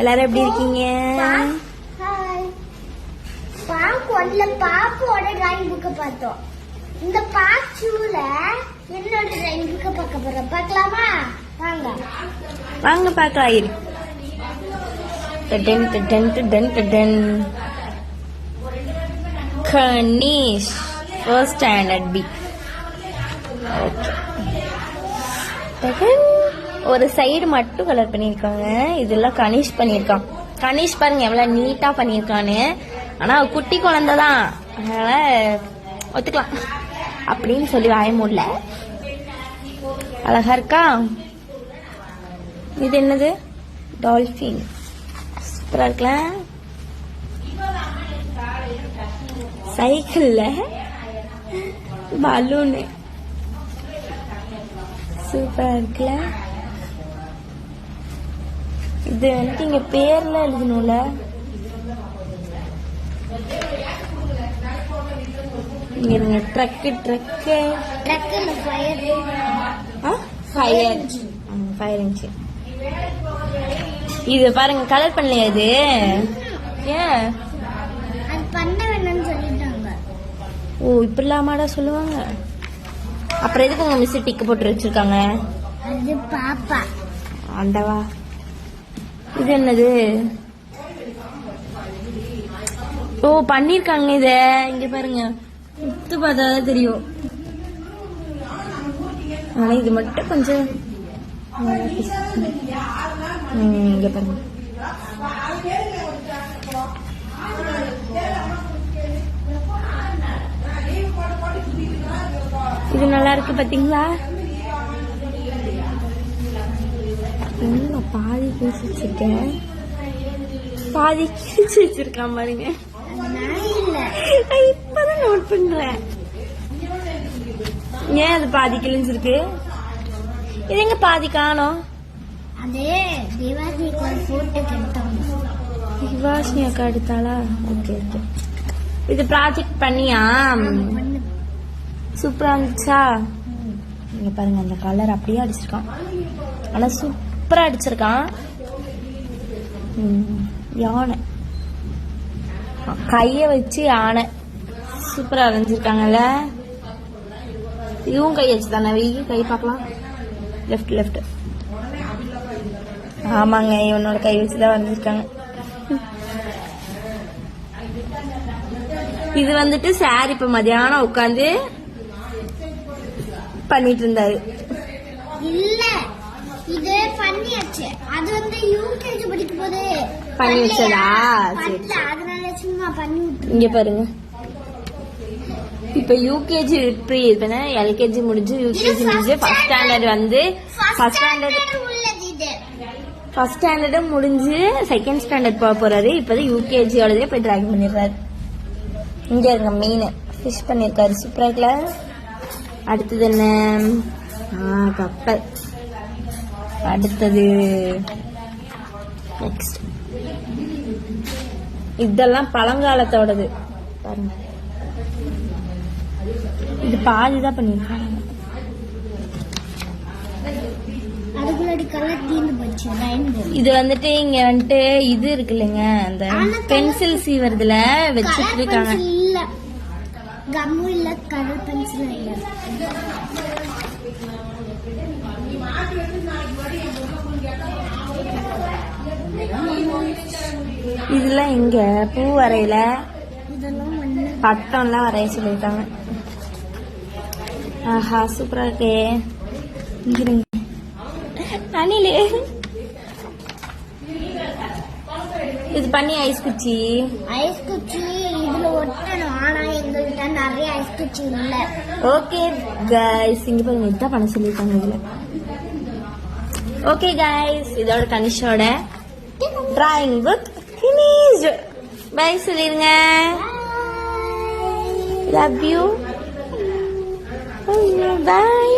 எல்லாரும் எப்படி இருக்கீங்க? பாப்போட டிராயிங் புக்க பார்த்தோம். இந்த பாக்சூல என்னோட டிராயிங் புக்க பார்க்க போறோம். பார்க்கலாமா? வாங்க வாங்க பார்க்கலாம். இரு கணேஷ் ஃபர்ஸ்ட் ஸ்டாண்டர்ட் பி. ஒரு சைடு மட்டும் கலர் பண்ணிருக்காங்க. இதெல்லாம் கணேஷ் பண்ணிருக்கான். கணேஷ் பாருங்க எவ்வளவு நீட்டா பண்ணிருக்கான்னு. ஆனா குட்டி குழந்தை தான், அதனால ஒத்துக்கலாம் அப்படின்னு சொல்லி வாய முடியல. அழகா இருக்கா? இது என்னது? டால்பின். சூப்பரா இருக்குல்ல? சைக்கிள்ல பலூனு சூப்பரா இருக்குல்ல? இது வந்துட்டு இங்க பேர்ல எழுதணும்ல. இங்க ட்ரக்கு ட்ரக்கு ஃபயர் இன்ஜின். இது பாருங்க கலர் பண்ணலையா? இது ஏன் பண்ண வேணும்னு சொல்லிட்டாங்க. ஓ இப்படிலாமாடா சொல்லுவாங்க. அப்புறம் எதுக்கு உங்க மிஸ் டிக்கு போட்டு வச்சிருக்காங்க? அது பாப்பா. ஆண்டவா. இது என்னது? ஓ பண்ணிருக்காங்க. இத இங்க பாருங்க, உத்து பார்த்தாதான் தெரியும். ஆனா இது மட்டும் கொஞ்சம் இங்க பாருங்க. இது நல்லா இருக்கு பாத்தீங்களா? பாதி கிழிச்சு வச்சிருக்கேன், பாதி கிழிச்சு வச்சிருக்கான் பாருங்க. இப்பதான் நோட் பண்றேன். ஏன் அது பாதி கிழிஞ்சிருக்கு? இது எங்க பாதி காணோம்? சிவாஷினி அக்கா எடுத்தாளா? Okay okay. இது ப்ராஜெக்ட் பண்ணியா? சூப்பரா இருந்துச்சா? நீங்க பாருங்க அந்த கலர் அப்படியே அடிச்சிருக்கான். ஆனா சூப்பரா அடிச்சிருக்கான். யானை கைய வச்சு யானை சூப்பரா வரைஞ்சிருக்காங்கல்ல. இதுவும் கை வச்சு தானே? கை பார்க்கலாம். Left left. ஆமாங்க, இவனோட கை வச்சுதான் வரைஞ்சிருக்காங்க. இது வந்துட்டு சார் இப்ப மதியானம் உட்காந்து பண்ணிட்டு இருந்தாரு. இல்ல இது பண்ணியாச்சு. அது வந்து யூகேஜி படிக்கும் போது பண்ணி வச்சதா? அதனால சும்மா பண்ணி விட்டு. இங்க பாருங்க, இப்ப யூகேஜி எல்கேஜி முடிஞ்சு யூகேஜி முடிஞ்சு ஃபர்ஸ்ட் ஸ்டாண்டர்ட் வந்து ஃபர்ஸ்ட் ஸ்டாண்டர்டும் முடிஞ்சு செகண்ட் ஸ்டாண்டர்ட் போக போறாரு. இப்பதான் யூகேஜியோடதே போய் டிராயிங் பண்ணிடுறாரு. இங்க இருங்க மீன் ஃபிஷ் பண்ணிருக்காரு. சூப்பரா இருக்குல்ல? அடுத்தது என்ன? கப்பல். அடுத்தது நெக்ஸ்ட் இதெல்லாம் பழங்காலத்தோடது பாருங்க. இது பாதிதான் பண்ணிருக்காங்க. இது வந்துட்டு இங்க வந்துட்டு இது இருக்கு இல்லைங்க, அந்த பென்சில் சீவறதுல வச்சுட்டு இருக்காங்க. இதெல்லாம் இங்க பூ வரையில பட்டம்லாம் வரைய சொல்லிருக்காங்க. ஆஹா சூப்பரா இருக்கே. அணிலே இது பண்ணி ஐஸ் குச்சி இதுல ஒட்டணும். ஆனா எங்ககிட்ட நிறைய ஐஸ் குச்சி இல்ல. ஓகே கைஸ், இங்க பாருங்க இதான் பண்ண சொல்லிருக்காங்க இதுல. ஓகே கைஸ், இதோட கனிஷோட டிராயிங் புக் ஃபினிஷ்டு. பை சொல்லிருங்க. Love you. பை.